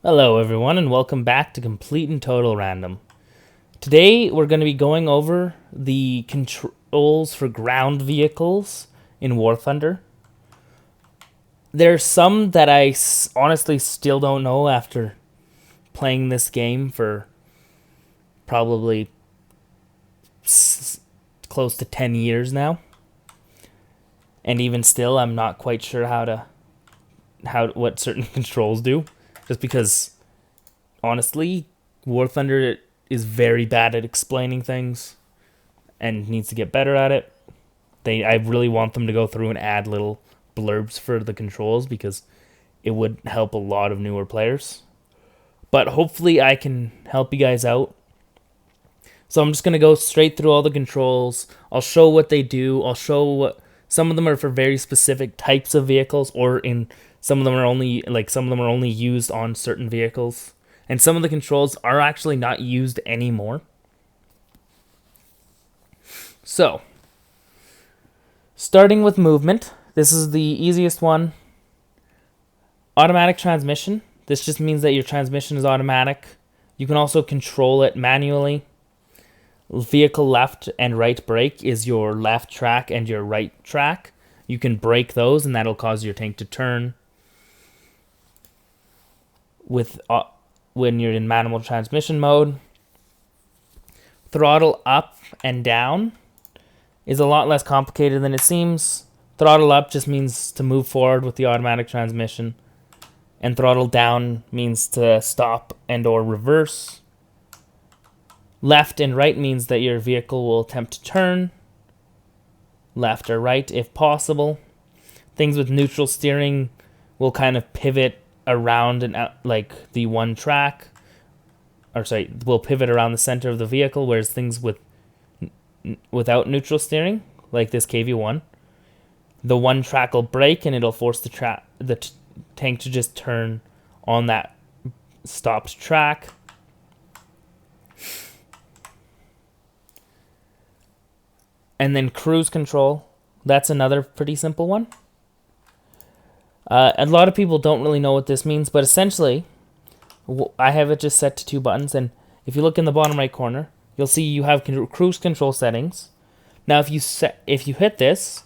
Hello everyone and welcome back to Complete and Total Random. Today we're going to be going over the controls for ground vehicles in War Thunder. There's some that I honestly still don't know after playing this game for probably close to 10 years now. And even still I'm not quite sure what certain controls do. Just because, honestly, War Thunder is very bad at explaining things and needs to get better at it. I really want them to go through and add little blurbs for the controls because it would help a lot of newer players. But hopefully I can help you guys out. So I'm just going to go straight through all the controls. I'll show what they do. I'll show what some of them are for very specific types of vehicles, or in some of them are only used on certain vehicles. And some of the controls are actually not used anymore. So, starting with movement, this is the easiest one. Automatic transmission. This just means that your transmission is automatic. You can also control it manually. Vehicle left and right brake is your left track and your right track. You can brake those and that'll cause your tank to turn. When you're in manual transmission mode. Throttle up and down is a lot less complicated than it seems. Throttle up just means to move forward with the automatic transmission, and throttle down means to stop and or reverse. Left and right means that your vehicle will attempt to turn left or right if possible. Things with neutral steering will kind of pivot around and out, like the one track, will pivot around the center of the vehicle, whereas things without neutral steering, like this KV-1, the one track will brake and it'll force the tank to just turn on that stopped track. And then cruise control, that's another pretty simple one. A lot of people don't really know what this means, but essentially, I have it just set to 2 buttons, and if you look in the bottom right corner, you'll see you have cruise control settings. Now, if you hit this,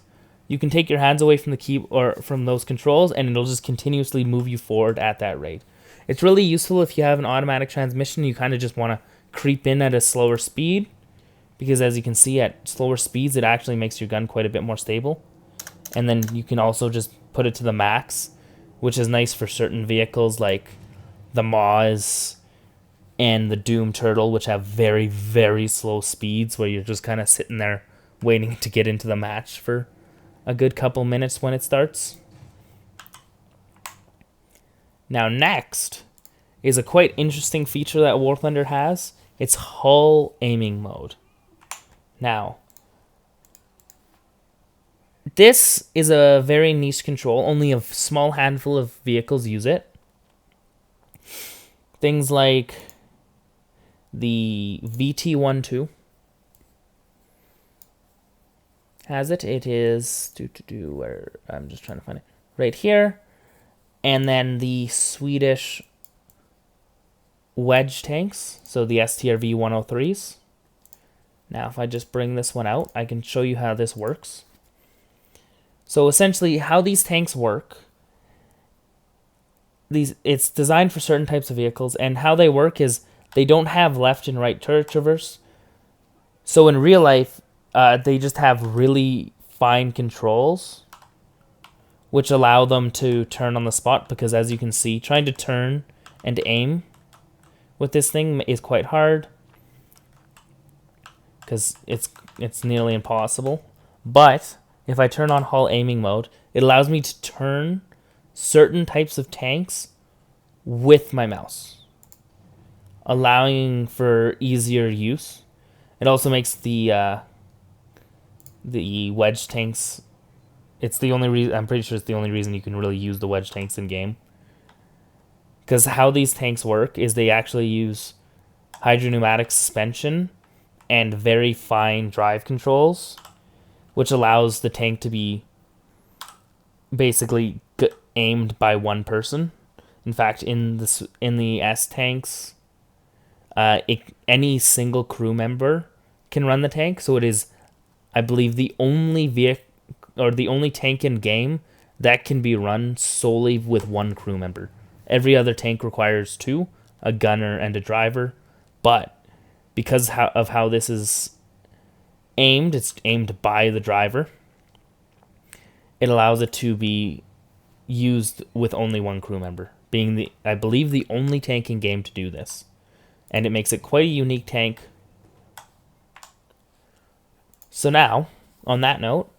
you can take your hands away from the key or from those controls, and it'll just continuously move you forward at that rate. It's really useful if you have an automatic transmission. You kind of just want to creep in at a slower speed, because as you can see, at slower speeds, it actually makes your gun quite a bit more stable. And then you can also just put it to the max, which is nice for certain vehicles like the Moz and the Doom Turtle, which have very, very slow speeds where you're just kind of sitting there waiting to get into the match for a good couple minutes when it starts. Now next is a quite interesting feature that War Thunder has. It's hull aiming mode. Now, this is a very niche control. Only a small handful of vehicles use it. Things like the VT-12 has it. It is where I'm just trying to find it right here, and then the Swedish wedge tanks. So the STRV 103s. Now, if I just bring this one out, I can show you how this works. So essentially, how these tanks work, it's designed for certain types of vehicles, and how they work is they don't have left and right turret traverse. So in real life, they just have really fine controls, which allow them to turn on the spot, because as you can see, trying to turn and aim with this thing is quite hard, because it's nearly impossible. But if I turn on hull aiming mode, it allows me to turn certain types of tanks with my mouse, allowing for easier use. It also makes the wedge tanks. It's the only reason, I'm pretty sure it's the only reason you can really use the wedge tanks in game. Because how these tanks work is they actually use hydropneumatic suspension and very fine drive controls, which allows the tank to be basically aimed by one person. In fact, in the S tanks, any single crew member can run the tank. So it is, I believe, the only vehicle or the only tank in game that can be run solely with one crew member. Every other tank requires two, a gunner and a driver. But because of how this is aimed, it's aimed by the driver. It allows it to be used with only one crew member, being I believe the only tank in game to do this. And it makes it quite a unique tank. So now, on that note,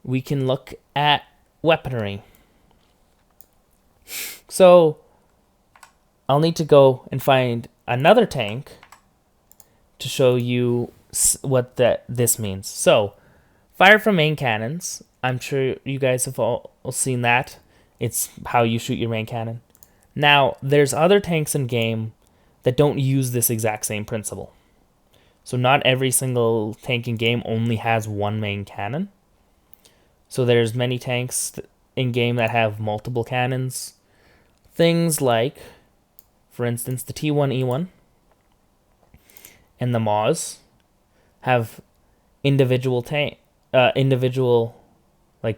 we can look at weaponry. So I'll need to go and find another tank to show you what this means. So, fire from main cannons. I'm sure you guys have all seen that. It's how you shoot your main cannon. Now, there's other tanks in game that don't use this exact same principle. So not every single tank in game only has one main cannon. So there's many tanks in game that have multiple cannons. Things like, for instance, the T1E1 and the Maz have individual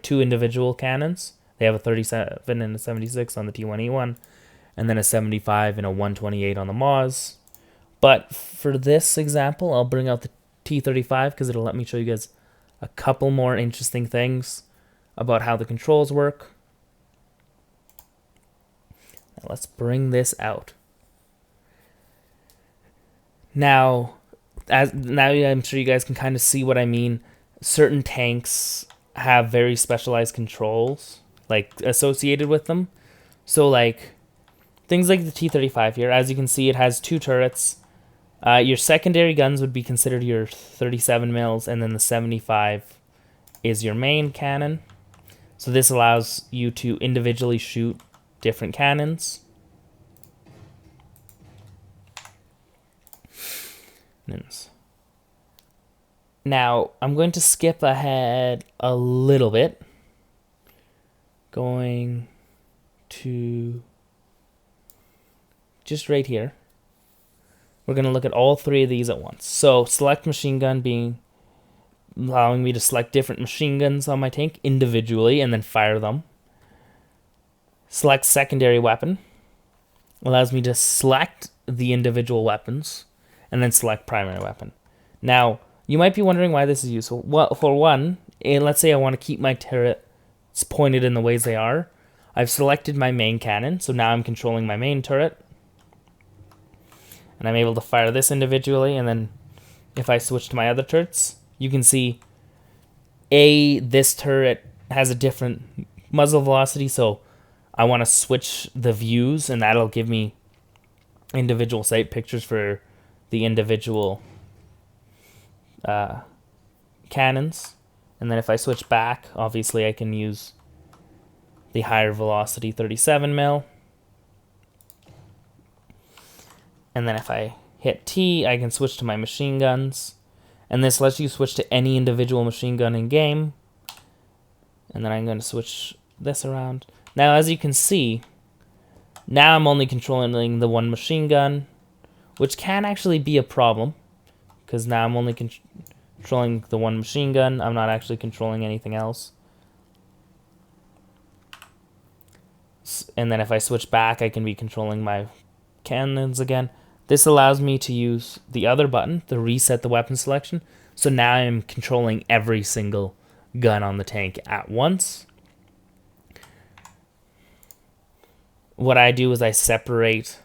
two individual cannons. They have a 37 and a 76 on the T1E1, and then a 75 and a 128 on the Maz. But for this example, I'll bring out the T35 because it'll let me show you guys a couple more interesting things about how the controls work. Now let's bring this out. Now I'm sure you guys can kind of see what I mean. Certain tanks have very specialized controls like associated with them. So like things like the T35 here, as you can see, it has two turrets. Your secondary guns would be considered your 37 mils, and then the 75 is your main cannon. So this allows you to individually shoot different cannons. Now, I'm going to skip ahead a little bit. Going to just right here. We're going to look at all three of these at once. So, select machine gun being allowing me to select different machine guns on my tank individually and then fire them. Select secondary weapon allows me to select the individual weapons and then select primary weapon. Now, you might be wondering why this is useful. Well, for one, let's say I want to keep my turrets pointed in the ways they are. I've selected my main cannon, so now I'm controlling my main turret. And I'm able to fire this individually, and then if I switch to my other turrets, you can see this turret has a different muzzle velocity, so I want to switch the views, and that'll give me individual sight pictures for the individual cannons. And then if I switch back, obviously I can use the higher velocity 37 mil. And then if I hit T, I can switch to my machine guns. And this lets you switch to any individual machine gun in game. And then I'm going to switch this around. Now, as you can see, now I'm only controlling the one machine gun, which can actually be a problem, because now I'm only controlling the one machine gun. I'm not actually controlling anything else. And then if I switch back, I can be controlling my cannons again. This allows me to use the other button, the reset the weapon selection. So now I'm controlling every single gun on the tank at once. What I do is I separate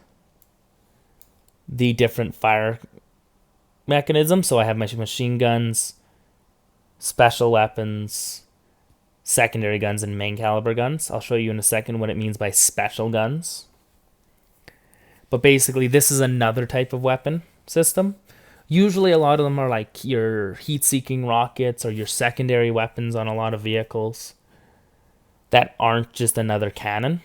the different fire mechanisms. So I have my machine guns, special weapons, secondary guns, and main caliber guns. I'll show you in a second what it means by special guns. But basically, this is another type of weapon system. Usually, a lot of them are like your heat-seeking rockets or your secondary weapons on a lot of vehicles that aren't just another cannon.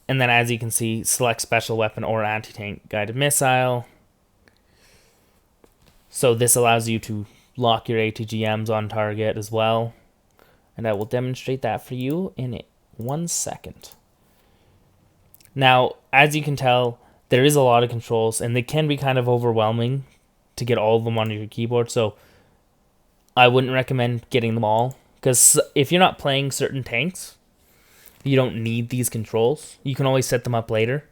And then, as you can see, select special weapon or anti-tank guided missile. So this allows you to lock your ATGMs on target as well. and I will demonstrate that for you in 1 second. Now, as you can tell, there is a lot of controls, and they can be kind of overwhelming to get all of them on your keyboard, so I wouldn't recommend getting them all, because if you're not playing certain tanks, you don't need these controls. You can always set them up later.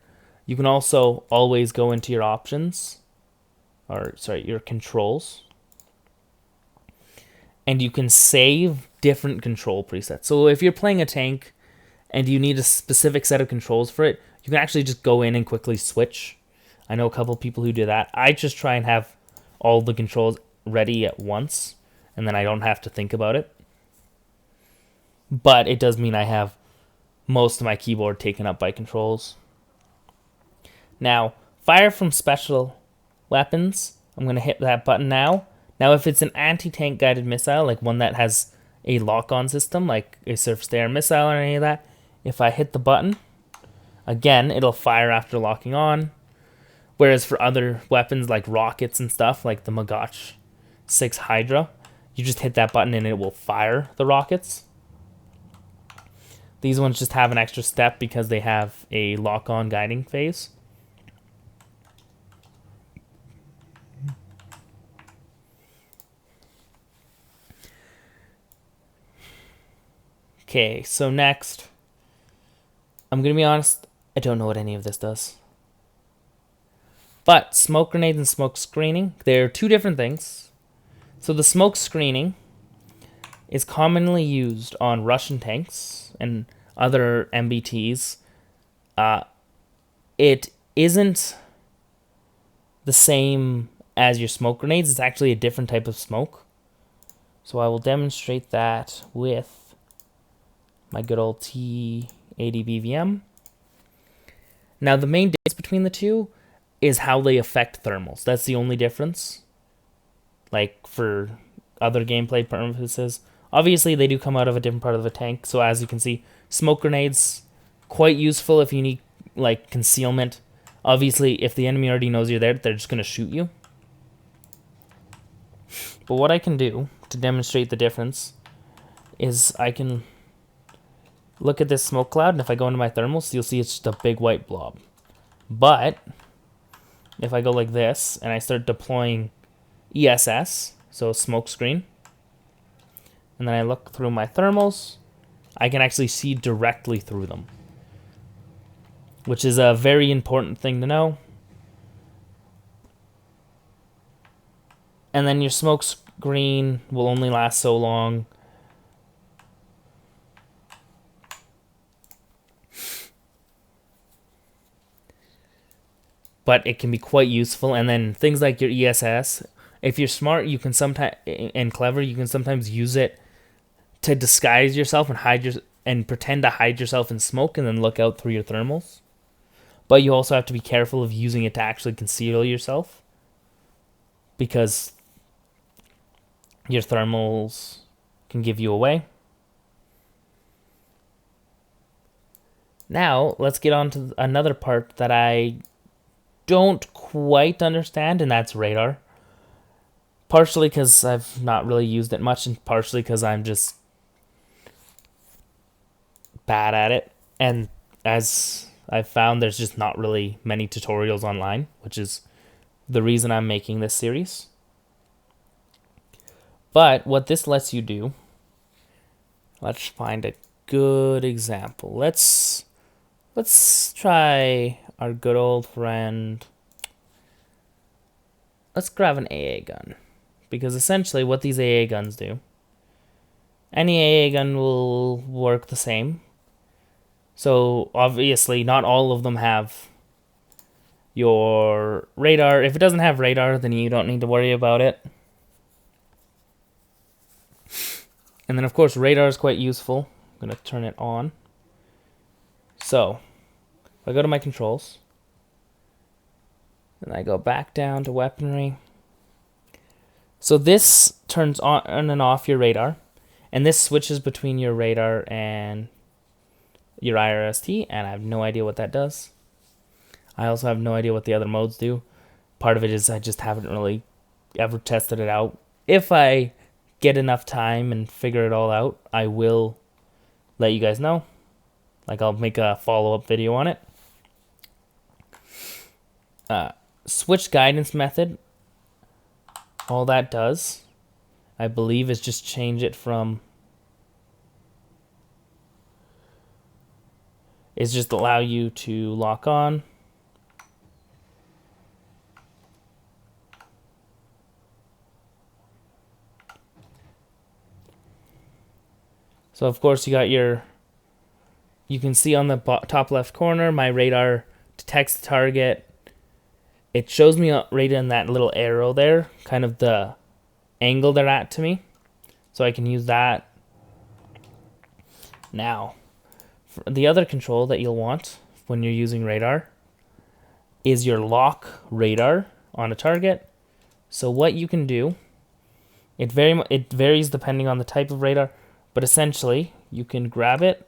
You can also always go into your options, your controls, and you can save different control presets. So if you're playing a tank and you need a specific set of controls for it, you can actually just go in and quickly switch. I know a couple people who do that. I just try and have all the controls ready at once, and then I don't have to think about it. But it does mean I have most of my keyboard taken up by controls. Now, fire from special weapons. I'm going to hit that button now. Now, if it's an anti-tank guided missile, like one that has a lock-on system, like a surface-to-air missile or any of that, if I hit the button, again, it'll fire after locking on. Whereas for other weapons like rockets and stuff, like the Magotch 6 Hydra, you just hit that button and it will fire the rockets. These ones just have an extra step because they have a lock-on guiding phase. Okay, so next, I'm going to be honest, I don't know what any of this does. But smoke grenades and smoke screening, they're two different things. So the smoke screening is commonly used on Russian tanks and other MBTs. It isn't the same as your smoke grenades. It's actually a different type of smoke. So I will demonstrate that with my good old T80 BVM. Now the main difference between the two is how they affect thermals. That's the only difference. Like for other gameplay purposes, obviously they do come out of a different part of the tank. So as you can see, smoke grenades, quite useful if you need like concealment. Obviously, if the enemy already knows you're there, they're just going to shoot you. But what I can do to demonstrate the difference is I can look at this smoke cloud, and if I go into my thermals, you'll see it's just a big white blob. But if I go like this and I start deploying ESS, so smoke screen, and then I look through my thermals, I can actually see directly through them, which is a very important thing to know. And then your smoke screen will only last so long. But it can be quite useful. And then things like your ESS, if you're smart, you can sometimes and clever, you can sometimes use it to disguise yourself and pretend to hide yourself in smoke and then look out through your thermals. But you also have to be careful of using it to actually conceal yourself, because your thermals can give you away. Now, let's get on to another part that I don't quite understand, and that's radar. Partially because I've not really used it much, and partially because I'm just bad at it. And as I've found, there's just not really many tutorials online, which is the reason I'm making this series. But what this lets you do, let's find a good example. Let's try our good old friend. Let's grab an AA gun, because essentially what these AA guns do, any AA gun will work the same. So obviously not all of them have your radar. If it doesn't have radar, then you don't need to worry about it. And then of course radar is quite useful. I'm going to turn it on. So if I go to my controls, and I go back down to weaponry. So this turns on and off your radar, and this switches between your radar and your IRST, and I have no idea what that does. I also have no idea what the other modes do. Part of it is I just haven't really ever tested it out. If I get enough time and figure it all out, I will let you guys know. Like, I'll make a follow-up video on it. Switch guidance method. All that does, I believe, is just change it from... is just allow you to lock on. So of course you got your... you can see on the top left corner, my radar detects the target. It shows me right in that little arrow there, kind of the angle they're at to me. So I can use that. Now, the other control that you'll want when you're using radar is your lock radar on a target. So what you can do, it varies depending on the type of radar, but essentially you can grab it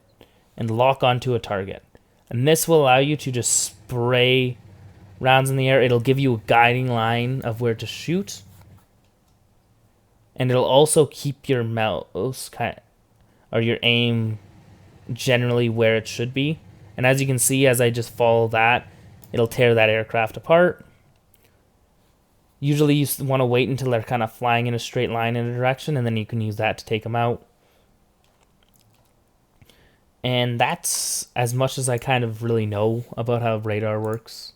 and lock onto a target. And this will allow you to just spray rounds in the air. It'll give you a guiding line of where to shoot. And it'll also keep your mouse or your aim generally where it should be. And as you can see, as I just follow that, it'll tear that aircraft apart. Usually you want to wait until they're kind of flying in a straight line in a direction, and then you can use that to take them out. And that's as much as I kind of really know about how radar works.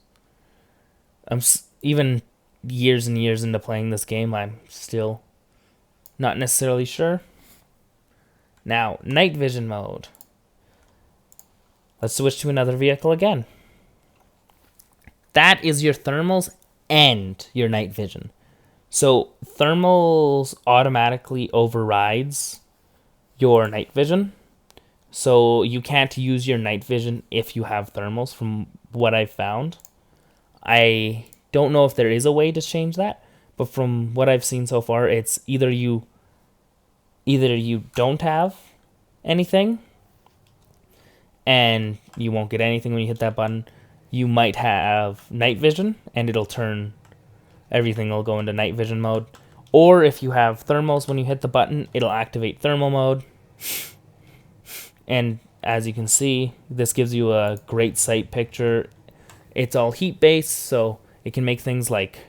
Even years and years into playing this game, I'm still not necessarily sure. Now, night vision mode. Let's switch to another vehicle again. That is your thermals and your night vision. So thermals automatically overrides your night vision. So you can't use your night vision if you have thermals, from what I've found. I don't know if there is a way to change that, but from what I've seen so far, it's either you don't have anything and you won't get anything when you hit that button. You might have night vision and it'll turn, everything will go into night vision mode. Or if you have thermals, when you hit the button, it'll activate thermal mode. And as you can see, this gives you a great sight picture. It's all heat based, so it can make things like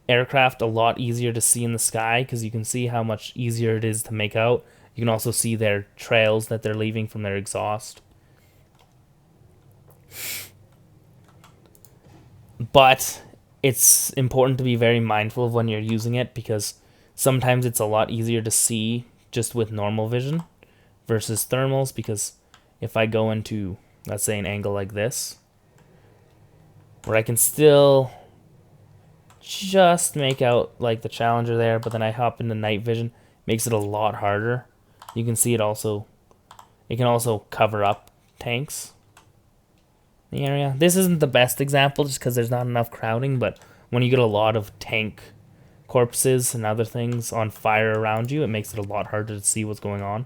aircraft a lot easier to see in the sky, because you can see how much easier it is to make out. You can also see their trails that they're leaving from their exhaust. But it's important to be very mindful of when you're using it, because sometimes it's a lot easier to see just with normal vision versus thermals, because if I go into, let's say, an angle like this, where I can still just make out like the Challenger there, but then I hop into night vision, makes it a lot harder. You can see it can also cover up tanks in the area. This isn't the best example just because there's not enough crowding, but when you get a lot of tank corpses and other things on fire around you, it makes it a lot harder to see what's going on.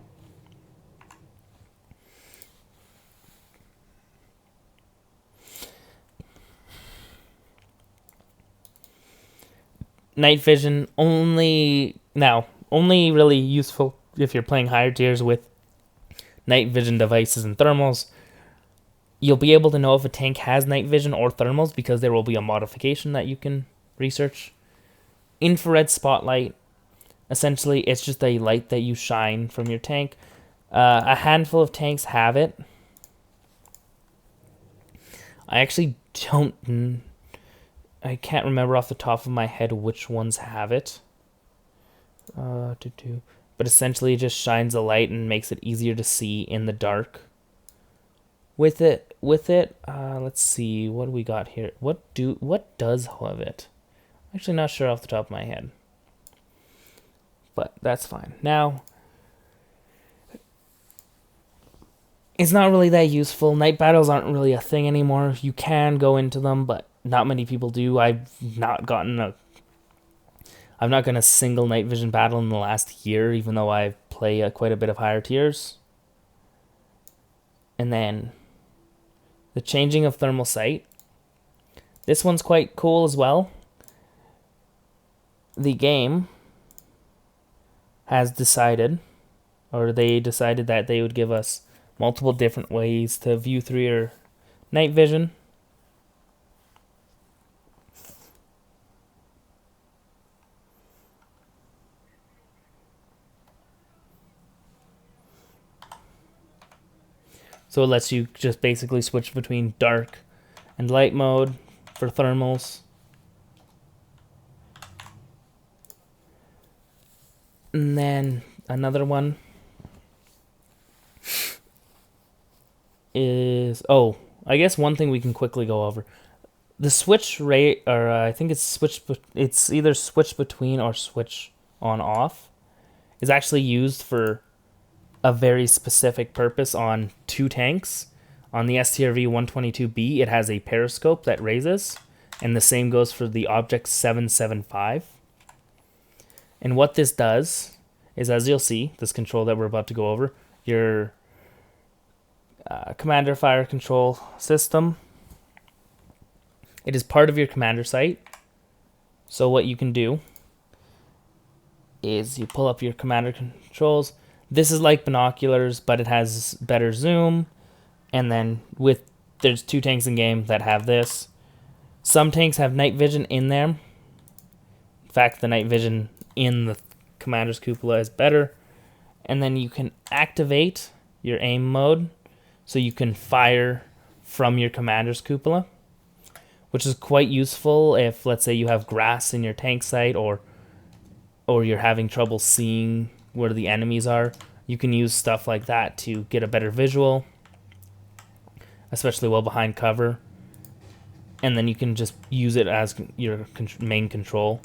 Night vision only really useful if you're playing higher tiers with night vision devices and thermals. You'll be able to know if a tank has night vision or thermals because there will be a modification that you can research. Infrared spotlight. Essentially, it's just a light that you shine from your tank. A handful of tanks have it. I actually I can't remember off the top of my head which ones have it. But essentially it just shines a light and makes it easier to see in the dark. With it, let's see, what do we got here? What does have it? I'm actually not sure off the top of my head. But that's fine. Now, it's not really that useful. Night battles aren't really a thing anymore. You can go into them, but not many people do. I've not gotten a single night vision battle in the last year, even though I play quite a bit of higher tiers. And then the changing of thermal sight. This one's quite cool as well. The game has decided, or they decided that they would give us multiple different ways to view through your night vision. So it lets you just basically switch between dark and light mode for thermals. And then another one is, I guess one thing we can quickly go over. The switch rate, or I think it's either switch between or switch on off, is actually used for a very specific purpose on two tanks. On the STRV 122B, it has a periscope that raises, and the same goes for the Object 775. And what this does is, as you'll see, this control that we're about to go over, your commander fire control system, it is part of your commander sight. So what you can do is you pull up your commander controls. This is like binoculars, but it has better zoom. And then there's two tanks in game that have this. Some tanks have night vision in there. In fact, the night vision in the commander's cupola is better. And then you can activate your aim mode, so you can fire from your commander's cupola, which is quite useful if, let's say, you have grass in your tank sight, or you're having trouble seeing where the enemies are. You can use stuff like that to get a better visual, especially while behind cover. And then you can just use it as your main control,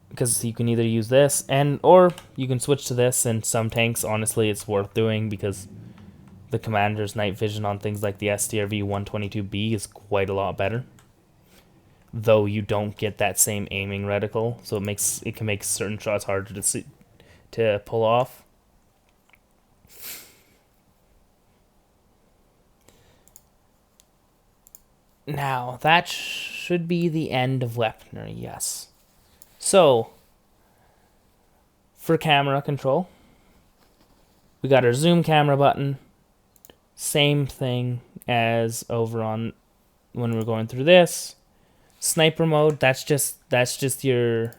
because you can either use this or you can switch to this. And some tanks, honestly, it's worth doing, because the commander's night vision on things like the STRV 122B is quite a lot better, though you don't get that same aiming reticle, so it can make certain shots harder to pull off. Now, that should be the end of weaponry, yes. So, for camera control, we got our zoom camera button. Same thing as over on when we're going through this. Sniper mode, that's just your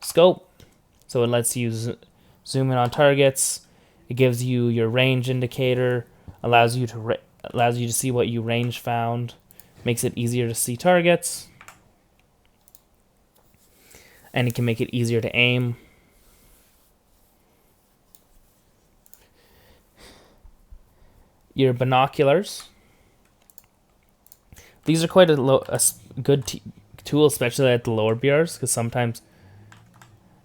scope. So it lets you zoom in on targets. It gives you your range indicator, allows you to see what you range found, makes it easier to see targets, and it can make it easier to aim. Your binoculars. These are quite a good tool, especially at the lower BRs, because sometimes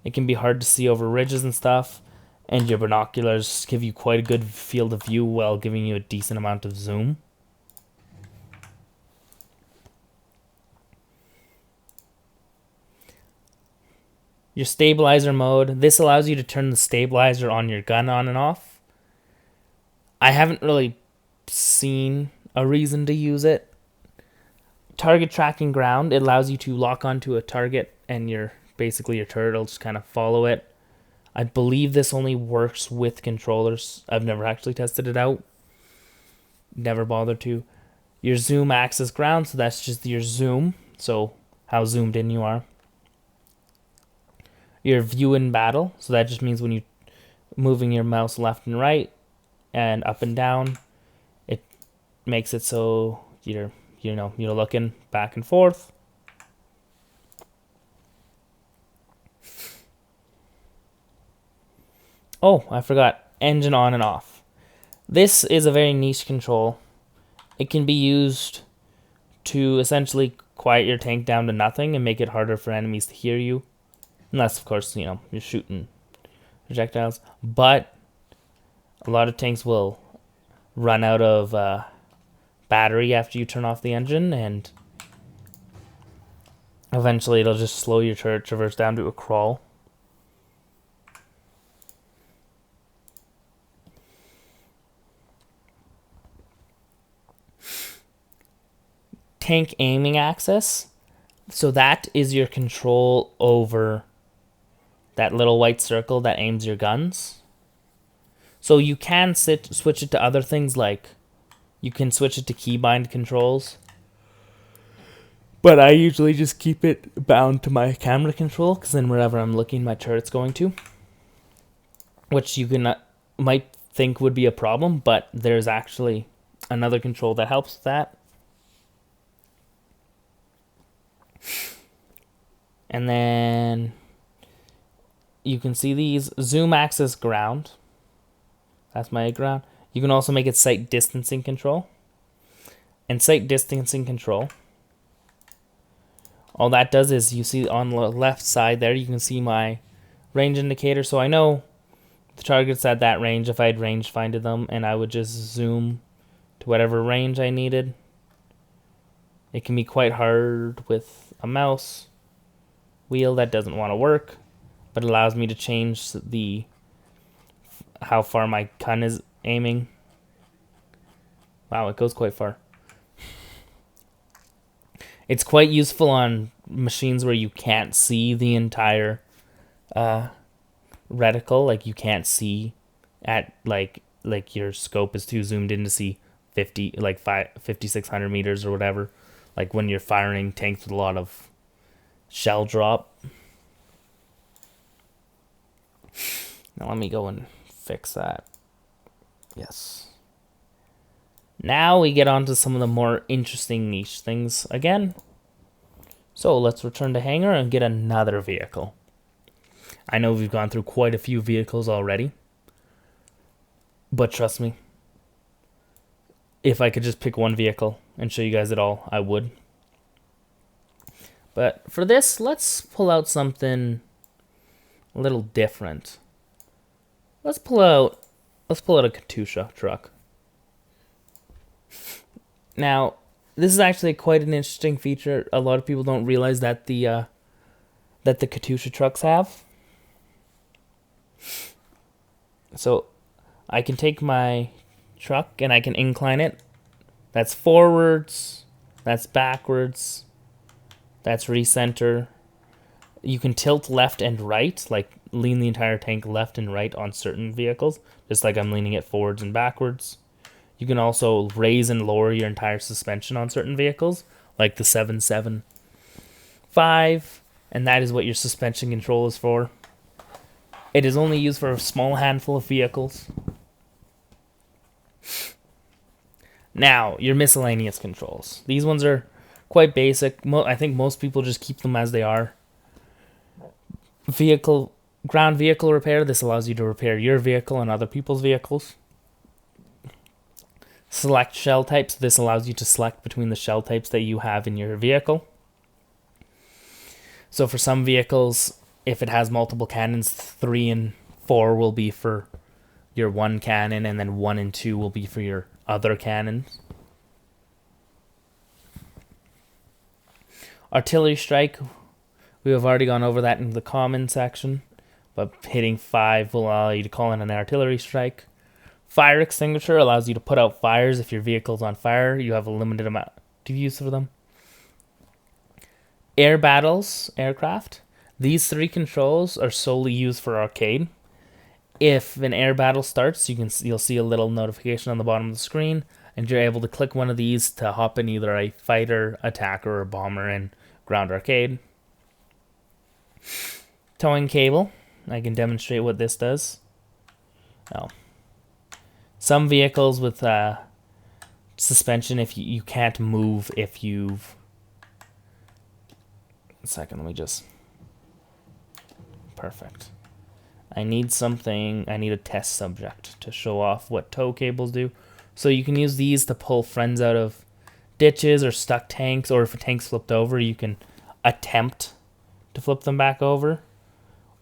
it can be hard to see over ridges and stuff, and your binoculars give you quite a good field of view while giving you a decent amount of zoom. Your stabilizer mode. This allows you to turn the stabilizer on your gun on and off. I haven't really seen a reason to use it. Target tracking ground. It allows you to lock onto a target, and basically your turret will just kind of follow it. I believe this only works with controllers. I've never actually tested it out. Never bothered to. Your zoom axis ground. So that's just your zoom. So how zoomed in you are. Your view in battle, so that just means when you're moving your mouse left and right and up and down, it makes it so you're looking back and forth. Oh, I forgot, engine on and off. This is a very niche control. It can be used to essentially quiet your tank down to nothing and make it harder for enemies to hear you. Unless, of course, you're shooting projectiles. But a lot of tanks will run out of battery after you turn off the engine, and eventually it'll just slow your turret traverse down to a crawl. Tank aiming axis. So that is your control over that little white circle that aims your guns. So you can switch it to other things, like you can switch it to keybind controls. But I usually just keep it bound to my camera control, because then wherever I'm looking, my turret's going to. Which you can might think would be a problem, but there's actually another control that helps with that. And then you can see these zoom axis ground. That's my ground. You can also make it sight distancing control. And sight distancing control, all that does is, you see on the left side there, you can see my range indicator. So I know the target's at that range if I had range finded them, and I would just zoom to whatever range I needed. It can be quite hard with a mouse wheel that doesn't want to work, but it allows me to change how far my gun is aiming. Wow, it goes quite far. It's quite useful on machines where you can't see the entire reticle. Like you can't see at like your scope is too zoomed in to see 5,600 meters or whatever. Like when you're firing tanks with a lot of shell drop. Now let me go and fix that. Yes. Now we get on to some of the more interesting niche things again. So let's return to hangar and get another vehicle. I know we've gone through quite a few vehicles already, but trust me, if I could just pick one vehicle and show you guys it all, I would. But for this, let's pull out something a little different. Let's pull out a Katusha truck. Now, this is actually quite an interesting feature. A lot of people don't realize that the Katusha trucks have. So I can take my truck and I can incline it. That's forwards, that's backwards, that's recenter. You can tilt left and right, like lean the entire tank left and right on certain vehicles, just like I'm leaning it forwards and backwards. You can also raise and lower your entire suspension on certain vehicles, like the 775, and that is what your suspension control is for. It is only used for a small handful of vehicles. Now, your miscellaneous controls. These ones are quite basic. I think most people just keep them as they are. Ground vehicle repair. This allows you to repair your vehicle and other people's vehicles. Select shell types. This allows you to select between the shell types that you have in your vehicle. So for some vehicles, if it has multiple cannons, 3 and 4 will be for your one cannon, and then 1 and 2 will be for your other cannons. Artillery strike. We have already gone over that in the common section, but hitting 5 will allow you to call in an artillery strike. Fire extinguisher allows you to put out fires if your vehicle's on fire. You have a limited amount to use for them. Air battles, aircraft. These 3 controls are solely used for arcade. If an air battle starts, you'll see a little notification on the bottom of the screen, and you're able to click one of these to hop in either a fighter, attacker, or bomber in ground arcade. Towing cable. I can demonstrate what this does. Oh. Some vehicles with suspension, if you can't move if you've... A second, let me just... Perfect. I need a test subject to show off what tow cables do. So you can use these to pull friends out of ditches or stuck tanks, or if a tank's flipped over, you can attempt to flip them back over.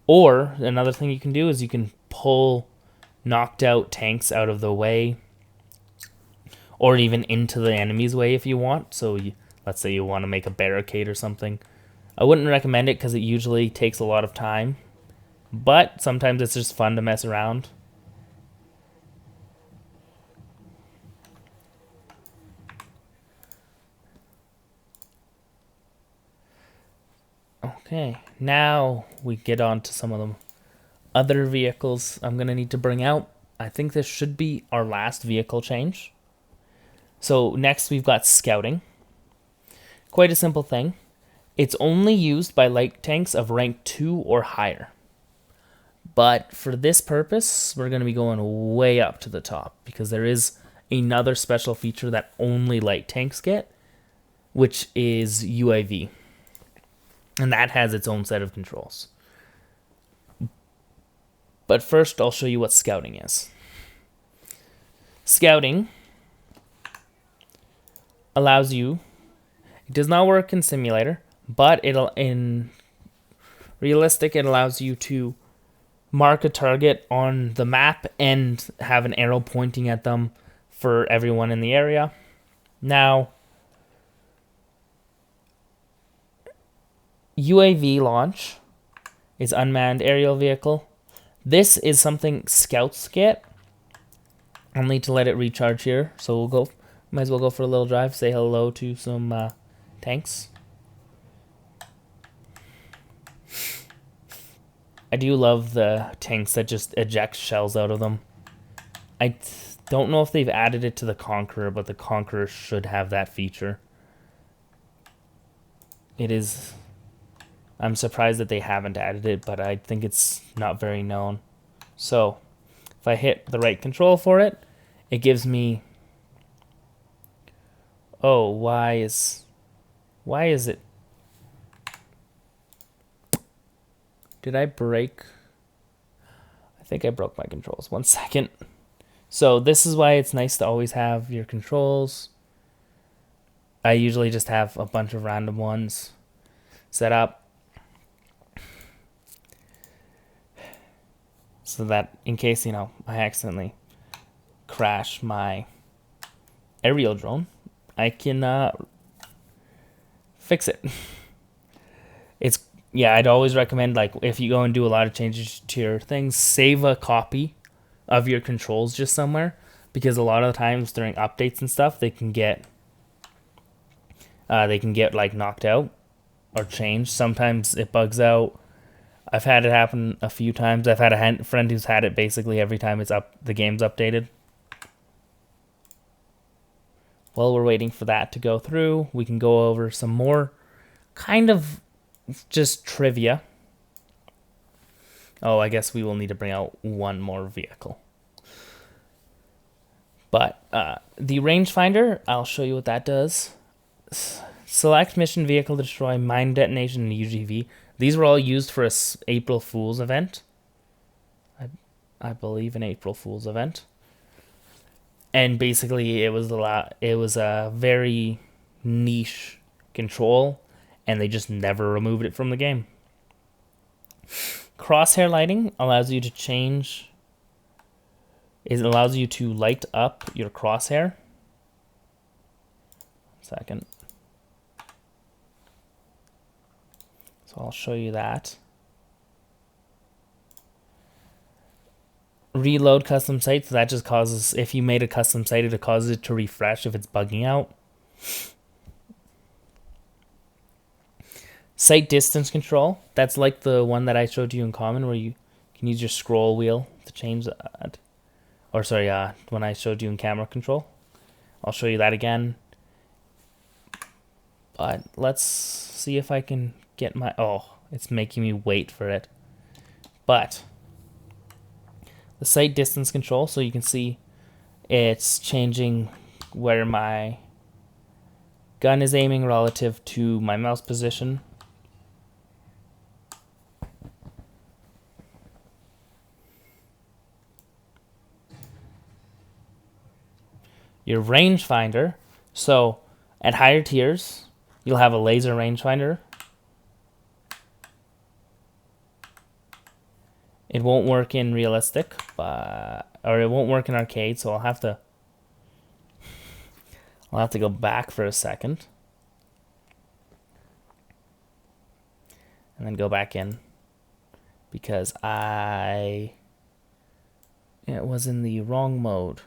Or another thing you can do is you can pull knocked out tanks out of the way, or even into the enemy's way if you want. So let's say you want to make a barricade or something. I wouldn't recommend it because it usually takes a lot of time, but sometimes it's just fun to mess around. Okay, now we get on to some of them other vehicles I'm going to need to bring out. I think this should be our last vehicle change. So next we've got scouting. Quite a simple thing. It's only used by light tanks of rank 2 or higher. But for this purpose, we're going to be going way up to the top because there is another special feature that only light tanks get, which is UAV. And that has its own set of controls. But first, I'll show you what scouting is. Scouting allows you, it does not work in simulator, but in realistic, it allows you to mark a target on the map and have an arrow pointing at them for everyone in the area. Now, UAV launch is unmanned aerial vehicle. This is something scouts get. I'll need to let it recharge here, so might as well go for a little drive, say hello to some tanks. I do love the tanks that just eject shells out of them. I don't know if they've added it to the Conqueror, but the Conqueror should have that feature. I'm surprised that they haven't added it, but I think it's not very known. So, if I hit the right control for it, it gives me... Oh, why is it... Did I break? I think I broke my controls. 1 second. So this is why it's nice to always have your controls. I usually just have a bunch of random ones set up, so that in case, I accidentally crash my aerial drone, I can fix it. I'd always recommend, like, if you go and do a lot of changes to your things, save a copy of your controls just somewhere, because a lot of the times during updates and stuff, they can get like knocked out or changed. Sometimes it bugs out. I've had it happen a few times. I've had a friend who's had it basically every time the game's updated. While we're waiting for that to go through, we can go over some more kind of just trivia. Oh, I guess we will need to bring out one more vehicle. But the rangefinder, I'll show you what that does. Select mission vehicle to destroy mine detonation and UGV. These were all used for a April Fool's event. I believe an April Fool's event. And basically it was a very niche control, and they just never removed it from the game. Crosshair lighting allows you to change... It allows you to light up your crosshair. 1 second. So I'll show you that. Reload custom site. So that just causes, if you made a custom site, it causes it to refresh if it's bugging out. Site distance control. That's like the one that I showed you in common, where you can use your scroll wheel to change that. Or sorry, when I showed you in camera control. I'll show you that again. But let's see if I can get my... Oh, it's making me wait for it. But the site distance control, so you can see it's changing where my gun is aiming relative to my mouse position. Your rangefinder, so at higher tiers, you'll have a laser rangefinder. It won't work in realistic, or it won't work in arcade, so I'll have to go back for a second. And then go back in, because it was in the wrong mode.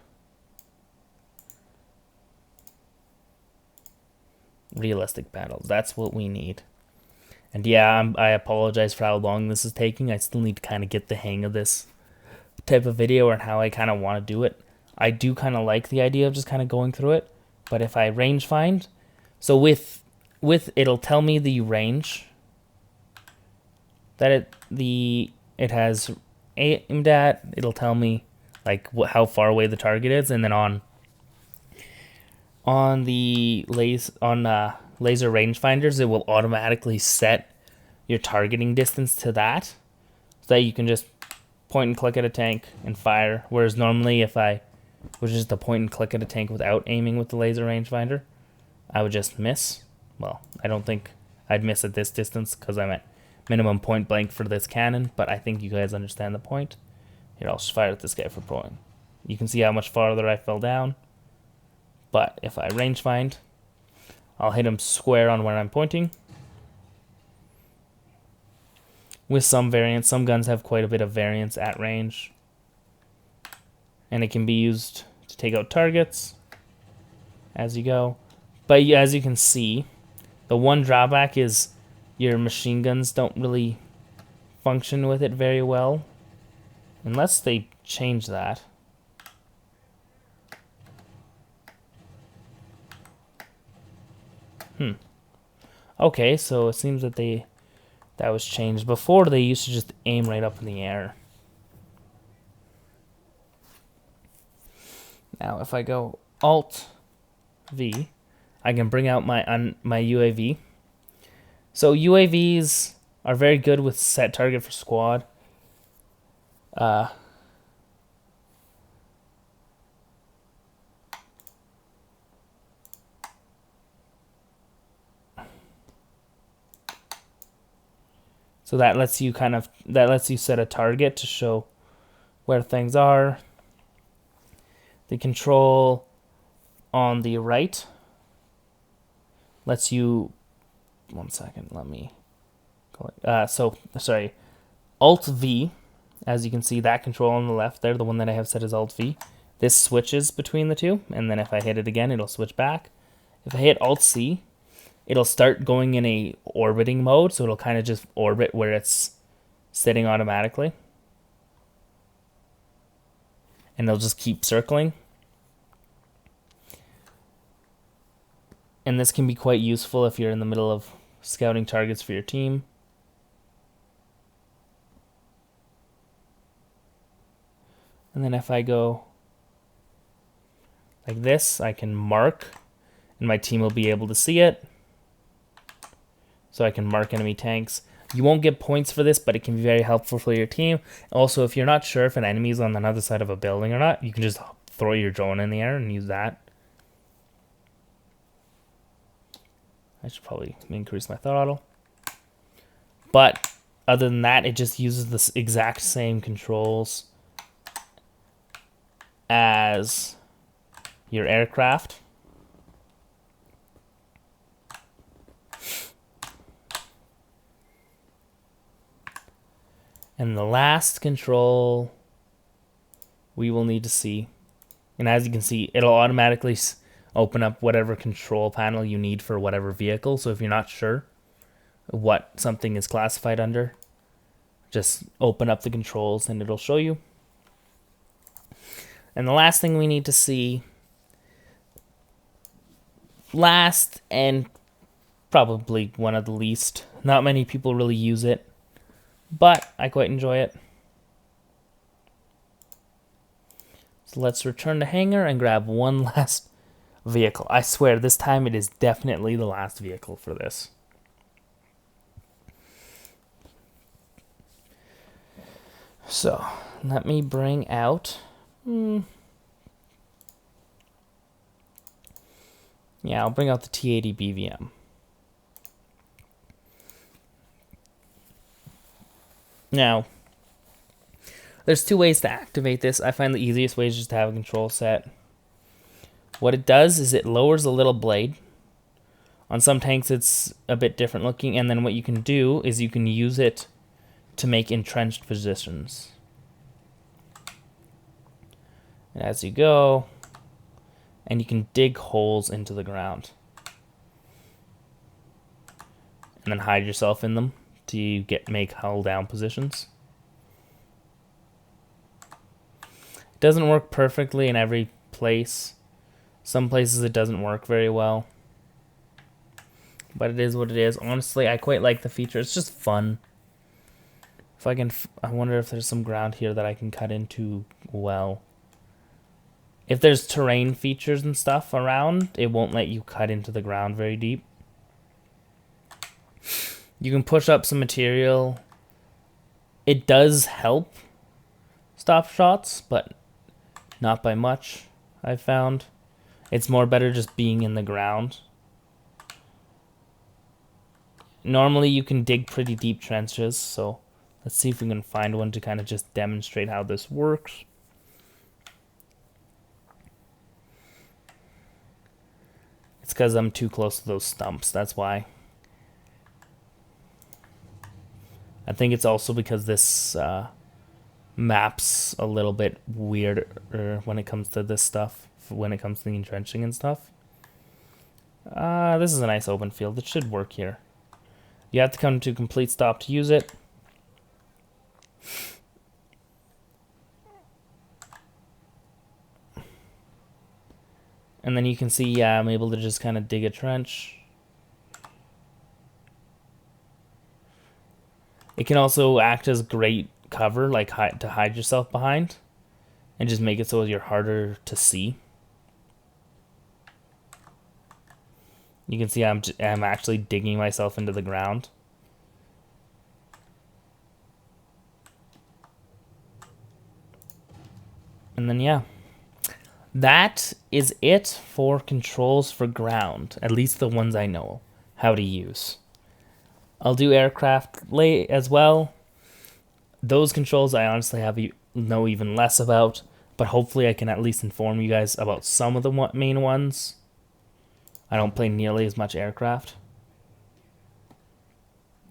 Realistic battles, that's what we need. And yeah, I apologize for how long this is taking. I still need to kind of get the hang of this type of video and how I kind of want to do it. I do kind of like the idea of just kind of going through it, but if I range find, so with it'll tell me the range that it has aimed at. It'll tell me like how far away the target is, and then on the laser rangefinders, it will automatically set your targeting distance to that, so that you can just point and click at a tank and fire. Whereas normally, if I was just to point and click at a tank without aiming with the laser rangefinder, I would just miss. Well, I don't think I'd miss at this distance because I'm at minimum point blank for this cannon, but I think you guys understand the point. Here, I'll just fire at this guy for point. You can see how much farther I fell down. But if I range find, I'll hit him square on where I'm pointing. With some variance, some guns have quite a bit of variance at range. And it can be used to take out targets as you go. But as you can see, the one drawback is your machine guns don't really function with it very well. Unless they change that. Okay, so it seems that that was changed. Before, they used to just aim right up in the air. Now, if I go Alt V, I can bring out my UAV. So UAVs are very good with set target for squad. So that lets you set a target to show where things are. The control on the right lets you, one second, let me go. Sorry, Alt V, as you can see, that control on the left there, the one that I have set as Alt V, this switches between the two, and then if I hit it again, it'll switch back. If I hit Alt C, it'll start going in a orbiting mode, so it'll kind of just orbit where it's sitting automatically. And it'll just keep circling. And this can be quite useful if you're in the middle of scouting targets for your team. And then if I go like this, I can mark, and my team will be able to see it. So I can mark enemy tanks. You won't get points for this, but it can be very helpful for your team. Also, if you're not sure if an enemy is on another side of a building or not, you can just throw your drone in the air and use that. I should probably increase my throttle. But other than that, it just uses the exact same controls as your aircraft. And the last control we will need to see, and as you can see, it'll automatically open up whatever control panel you need for whatever vehicle. So if you're not sure what something is classified under, just open up the controls and it'll show you. And the last thing we need to see, last and probably one of the least, not many people really use it, but I quite enjoy it. So let's return to hangar and grab one last vehicle. I swear this time it is definitely the last vehicle for this. So let me bring out yeah, I'll bring out the T80 BVM. Now, there's two ways to activate this. I find the easiest way is just to have a control set. What it does is it lowers a little blade. On some tanks it's a bit different looking, and then what you can do is you can use it to make entrenched positions. And as you go, and you can dig holes into the ground. and then hide yourself in them to make hull down positions. It doesn't work perfectly in every place. Some places it doesn't work very well. But it is what it is. Honestly, I quite like the feature. It's just fun. If I can, I wonder if there's some ground here that I can cut into well. If there's terrain features and stuff around, it won't let you cut into the ground very deep. You can push up some material. It does help stop shots, but not by much, I've found. It's more better just being in the ground. Normally you can dig pretty deep trenches, so let's see if we can find one to kind of just demonstrate how this works. It's because I'm too close to those stumps, that's why. I think it's also because this map's a little bit weird when it comes to this stuff, when it comes to the entrenching and stuff. This is a nice open field. It should work here. You have to come to a complete stop to use it. And then you can see, yeah, I'm able to just kind of dig a trench. It can also act as great cover, like to hide yourself behind, and just make it so you're harder to see. You can see I'm actually digging myself into the ground. And then yeah, that is it for controls for ground, at least the ones I know how to use. I'll do aircraft as well. Those controls I honestly know even less about, but hopefully I can at least inform you guys about some of the main ones. I don't play nearly as much aircraft.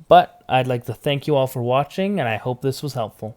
But I'd like to thank you all for watching, and I hope this was helpful.